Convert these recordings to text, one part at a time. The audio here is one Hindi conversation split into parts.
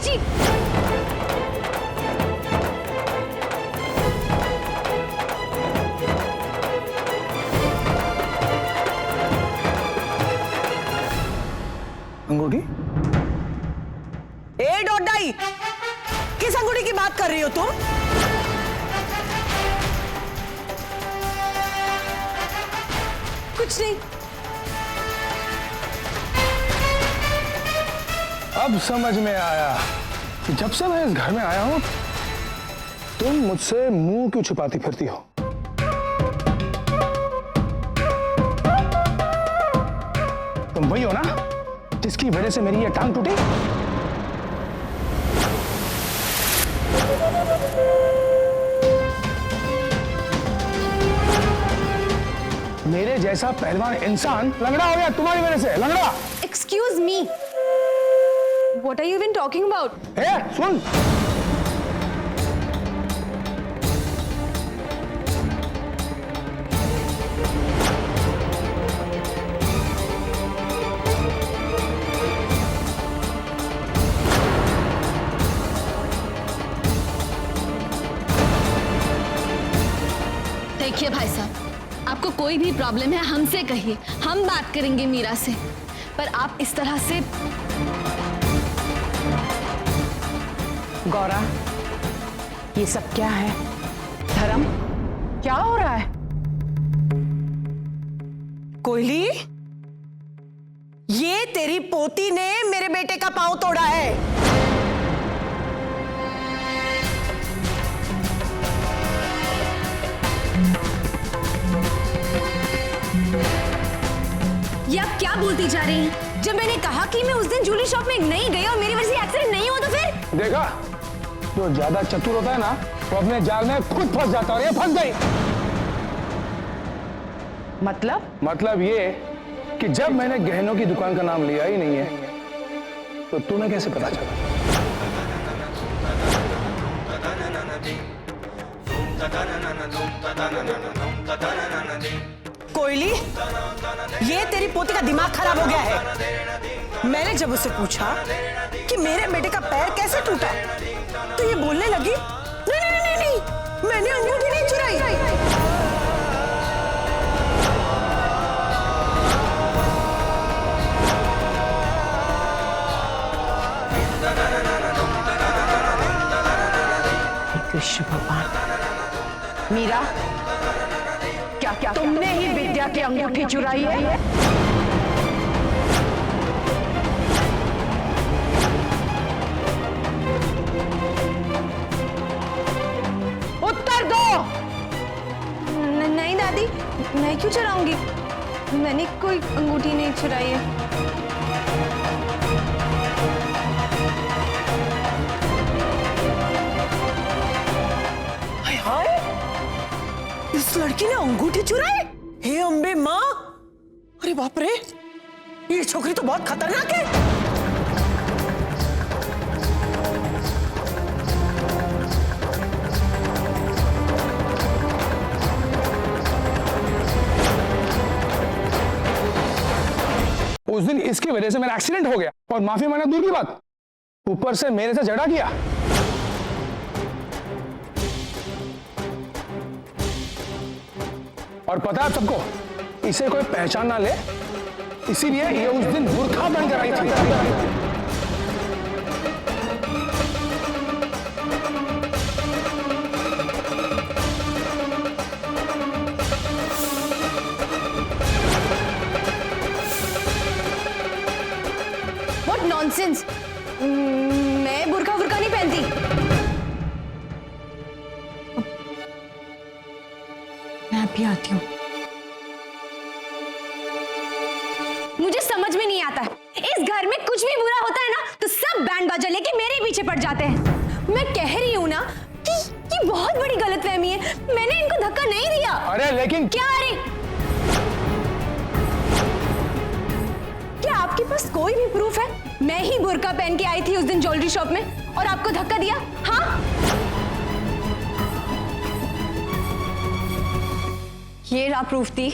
छी। अंगूठी? ए डोडाई, किस अंगूठी की बात कर रही हो तुम? कुछ नहीं। अब समझ में आया कि जब से मैं इस घर में आया हूं तुम मुझसे मुंह क्यों छुपाती फिरती हो। तुम वही हो ना जिसकी वजह से मेरी ये टांग टूटी। मेरे जैसा पहलवान इंसान लंगड़ा हो गया तुम्हारी वजह से। लंगड़ा। Excuse me, what are you even talking about? सुन, देखिए भाई साहब, आपको कोई भी प्रॉब्लम है हमसे कहिए, हम बात करेंगे मीरा से, पर आप इस तरह से। गौरा, ये सब क्या है? धर्म, क्या हो रहा है? कोयली, ये तेरी पोती ने मेरे बेटे का पांव तोड़ा है। ये आप क्या बोलती जा रही हैं? जब मैंने कहा कि मैं उस दिन ज्वेलरी शॉप में नहीं गई और मेरी वजह से एक्सीडेंट नहीं हुआ तो फिर? देखा, जो ज्यादा चतुर होता है ना वो अपने जाल में खुद फंस जाता है और ये फंस गई। मतलब ये कि जब मैंने गहनों की दुकान का नाम लिया ही नहीं है तो तुम्हें कैसे पता चला? कोयली, ये तेरी पोती का दिमाग खराब हो गया है। मैंने जब उससे पूछा कि मेरे बेटे का पैर कैसे टूटा तो ये बोलने लगी, नहीं नहीं नहीं नहीं, मैंने अंगूठी नहीं चुराई। कृष्ण भगवान। मीरा, क्या तुमने ही विद्या की अंगूठी चुराई है? उत्तर दो। नहीं दादी, मैं क्यों चुराऊंगी? मैंने कोई अंगूठी नहीं चुराई है। हाय हाय, इस लड़की ने अंगूठी चुराई? हे अम्बे माँ, अरे बाप रे, ये छोकरी तो बहुत खतरनाक है। उस दिन इसकी वजह से मेरा एक्सीडेंट हो गया और माफी मांगना दूर की बात, ऊपर से मेरे से झगड़ा किया। और पता है सबको, इसे कोई पहचान ना ले इसीलिए ये उस दिन बुर्खा बनकर आई थी। What nonsense! मैं बुर्का नहीं पहनती। मैं अभी आती हूँ। मुझे समझ में नहीं आता, इस घर में कुछ भी बुरा होता है ना तो सब बैंड बाजा लेके मेरे पीछे पड़ जाते हैं। मैं कह रही हूँ ना कि बहुत बड़ी गलतफहमी है, मैंने इनको धक्का नहीं दिया। अरे लेकिन क्या अरे? क्या आपके पास कोई भी प्रूफ है? मैं ही बुर्का पहन के आई थी उस दिन ज्वेलरी शॉप में और आपको धक्का दिया? हाँ, ये रहा प्रूफ थी।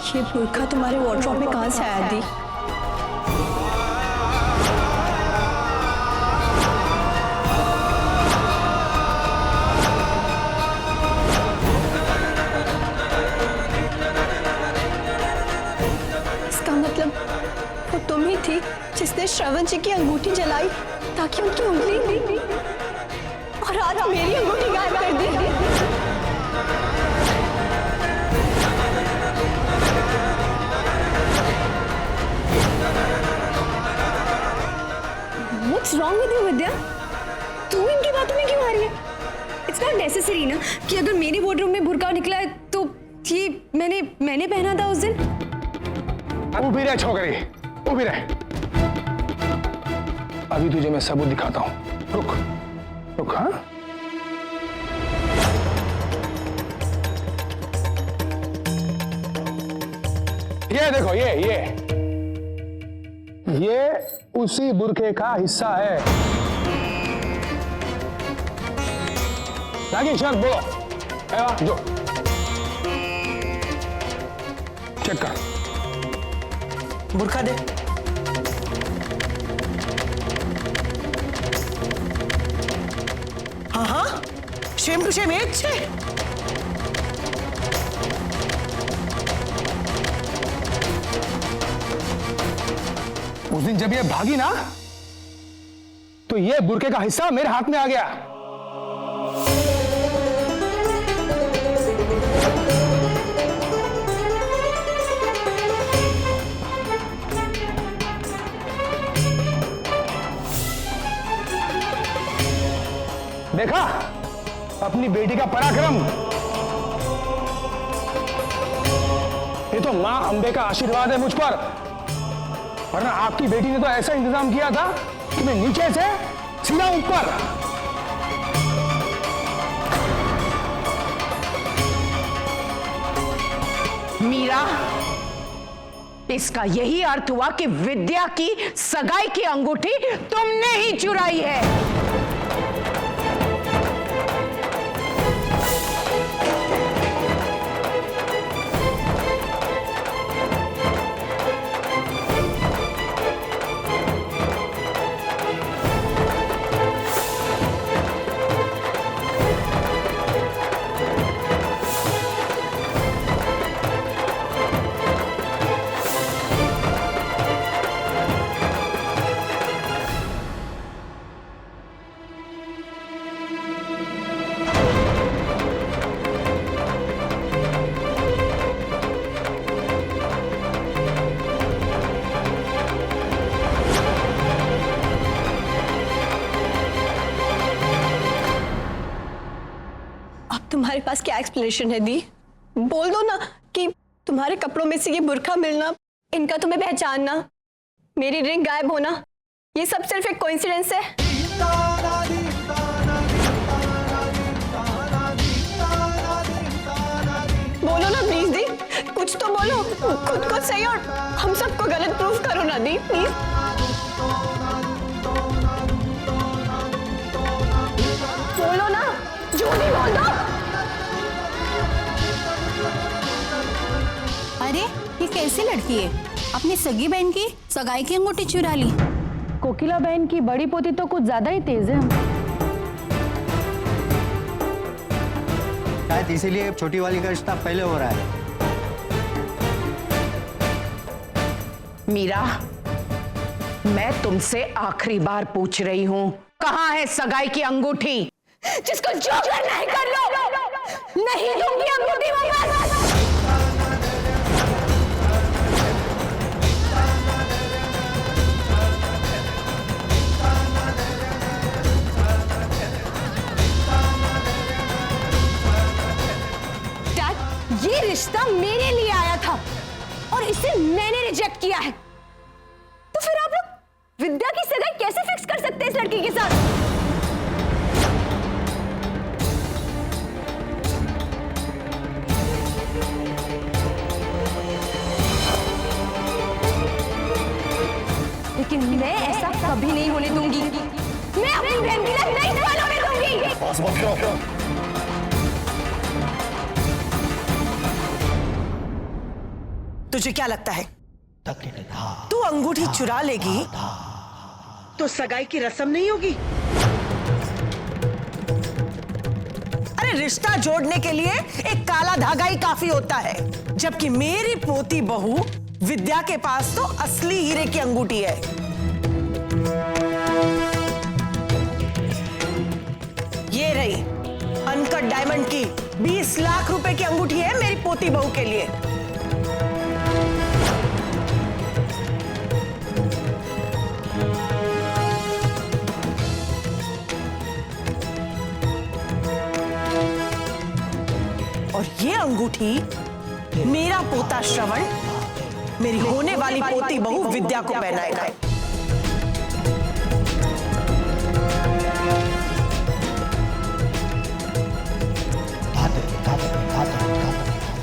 ये बुर्का तुम्हारे वॉर्डरोब में कहाँ से आया दी? इसका मतलब वो तुम ही थी जिसने श्रवण जी की अंगूठी जलाई ताकि उनकी उंगली, और आज मेरी अंगूठी गायब कर दी। What's wrong with you, विद्या? तू इनकी बातों में क्यों आ रही है? It's not necessary ना कि अगर मेरे वार्डरोब में बुर्का निकला है तो ये मैंने पहना था उस दिन। उभी रह छोकरी, उभी रह। अभी तुझे मैं सबूत दिखाता हूं। रुक रुक। हाँ, ये देखो, ये उसी बुरके का हिस्सा है। लागी शर्त बोलो, एवा जो चेक कर। बुर्का दे। हाँ हाँ, सेम टू सेम एक से। उस दिन जब ये भागी ना, तो ये बुरके का हिस्सा मेरे हाथ में आ गया। देखा अपनी बेटी का पराक्रम। ये तो मां अंबे का आशीर्वाद है मुझ पर, वरना आपकी बेटी ने तो ऐसा इंतजाम किया था कि मैं नीचे से सीधा ऊपर। मीरा, इसका यही अर्थ हुआ कि विद्या की सगाई की अंगूठी तुमने ही चुराई है। तुम्हारे पास क्या एक्सप्लेनेशन है दी? बोल दो ना कि तुम्हारे कपड़ों में से ये बुर्का मिलना, इनका तुम्हें पहचानना, मेरी रिंग गायब होना, ये सब सिर्फ एक कोइंसिडेंस है। बोलो ना प्लीज दी, कुछ तो बोलो, खुद को सही और हम सबको गलत प्रूफ करो ना दी, प्लीज। बोलो ना, झूठ ही बोल दो। अरे ये कैसी लड़की है, अपनी सगी बहन की सगाई की अंगूठी चुरा ली। कोकिला बहन की बड़ी पोती तो कुछ ज्यादा ही तेज है। शायद इसीलिए छोटी वाली का रिश्ता पहले हो रहा है। मीरा, मैं तुमसे आखिरी बार पूछ रही हूं, कहां है सगाई की अंगूठी? जिसको जो करना है कर लो, नहीं दूंगी अंगूठी वापस। डैड, ये रिश्ता मेरे लिए आया था और इसे मैंने रिजेक्ट किया है, तो फिर आप लोग विद्या की सगाई कैसे फिक्स कर सकते हैं इस लड़की के साथ? लेकिन मैं ऐसा कभी नहीं होने दूंगी। मैं अपनी बहन की लाइफ नहीं स्पॉइल होने दूंगी। तुझे क्या लगता है तू अंगूठी चुरा लेगी तो सगाई की रस्म नहीं होगी? अरे रिश्ता जोड़ने के लिए एक काला धागा ही काफी होता है, जबकि मेरी पोती बहू विद्या के पास तो असली हीरे की अंगूठी है। ये रही अनकट डायमंड की 20 लाख रुपए की अंगूठी है मेरी पोती बहू के लिए। और ये अंगूठी मेरा पोता श्रवण मेरी होने वाली पोती बहू विद्या को पहनाएगा।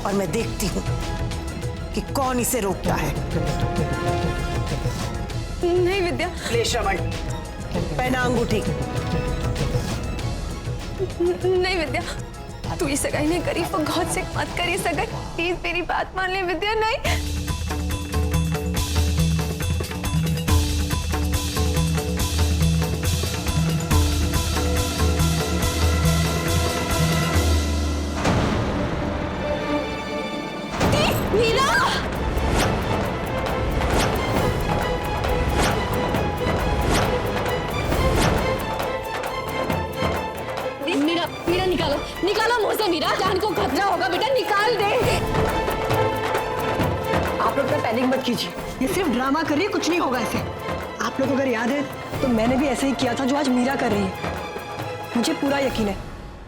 और मैं देखती हूं कि कौन इसे रोकता है। नहीं विद्या। ले श्रवण, पहना अंगूठी। नहीं विद्या, तू ये सगाई नहीं करी, वो गॉड से मत करी सगाई, प्लीज मेरी बात मान ले विद्या। नहीं मीरा, मीरा, मीरा निकालो, निकालो मुंह से मीरा, जान को खतरा होगा बेटा, निकाल दे। आप लोग पैनिक मत कीजिए, ये सिर्फ ड्रामा कर रही है, कुछ नहीं होगा ऐसे। आप लोग अगर याद है तो मैंने भी ऐसे ही किया था जो आज मीरा कर रही है। मुझे पूरा यकीन है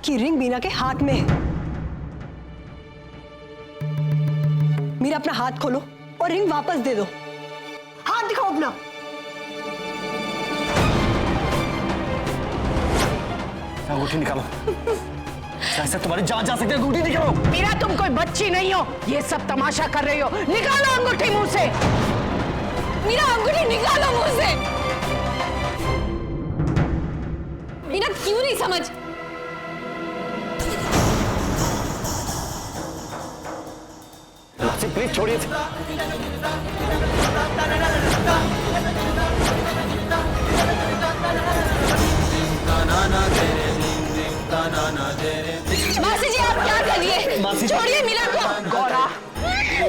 कि रिंग मीरा के हाथ में है। मीरा अपना हाथ खोलो और रिंग वापस दे दो। हाथ दिखाओ अपना। अंगूठी निकालो। ऐसे तुम्हारी जान जा सकती है, अंगूठी निकालो। मीरा तुम कोई बच्ची नहीं हो, ये सब तमाशा कर रही हो। निकालो अंगूठी मुंह से। मीरा अंगूठी निकालो मुंह से। मीरा क्यों नहीं समझ? प्लीज छोड़िए। मासी जी आप क्या कर रही है? छोड़िए मीरा को। गौरा,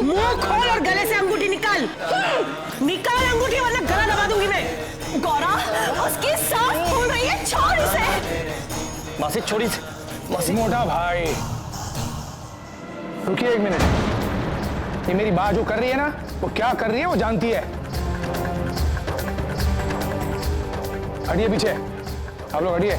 मुंह खोल और गले से अंगूठी निकाल। निकाल अंगूठी वरना गला दबा दूंगी मैं। गौरा, उसकी सांस फूल रही है, छोड़ इसे। मासी छोड़िए। मासी। मोटा भाई रुकिए एक मिनट। ये मेरी बात जो कर रही है ना, वो क्या कर रही है वो जानती है। हटिए पीछे, आप लोग हटिए।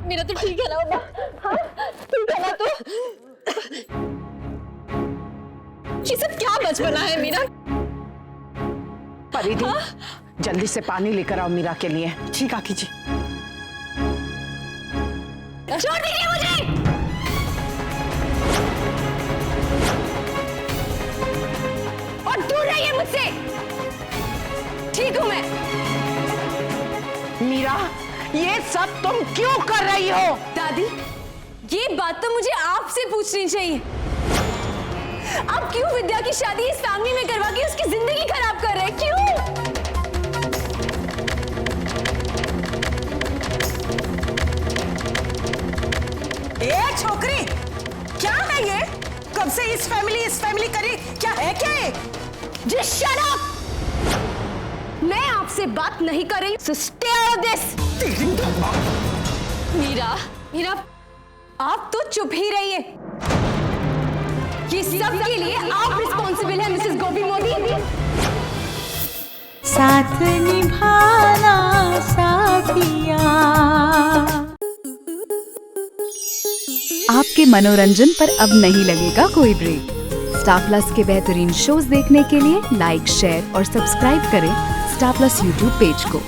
मेरा तो ठीक है ना बाबा? हाँ? ठीक है ना तू? ये सब क्या बचपना है मीरा? परिधि, जल्दी से पानी लेकर आओ मीरा के लिए। ठीक आकी जी। छोड़ दीजिए मुझे। और दूर रहिए मुझसे। ठीक हूं मैं। मीरा, ये सब तुम क्यों कर रही हो? दादी, ये बात तो मुझे आपसे पूछनी चाहिए। आप क्यों विद्या की शादी इस फैमिली में करवा के उसकी जिंदगी खराब कर रहे हैं? क्यों? ए छोकरी, क्या है ये? कब से इस फैमिली करी? क्या है क्या ये? Just shut up! मैं आपसे बात नहीं कर रही, so stay out of this! Meera, आप तो चुप ही रहिए। ये सब के लिए आप रिस्पॉन्सिबल हैं, मिसेस गोपी मोदी। साथ निभाना साथिया। आपके मनोरंजन पर अब नहीं लगेगा कोई ब्रेक। स्टार प्लस के बेहतरीन शोज देखने के लिए लाइक, शेयर और सब्सक्राइब करें स्टार प्लस यूट्यूब पेज को।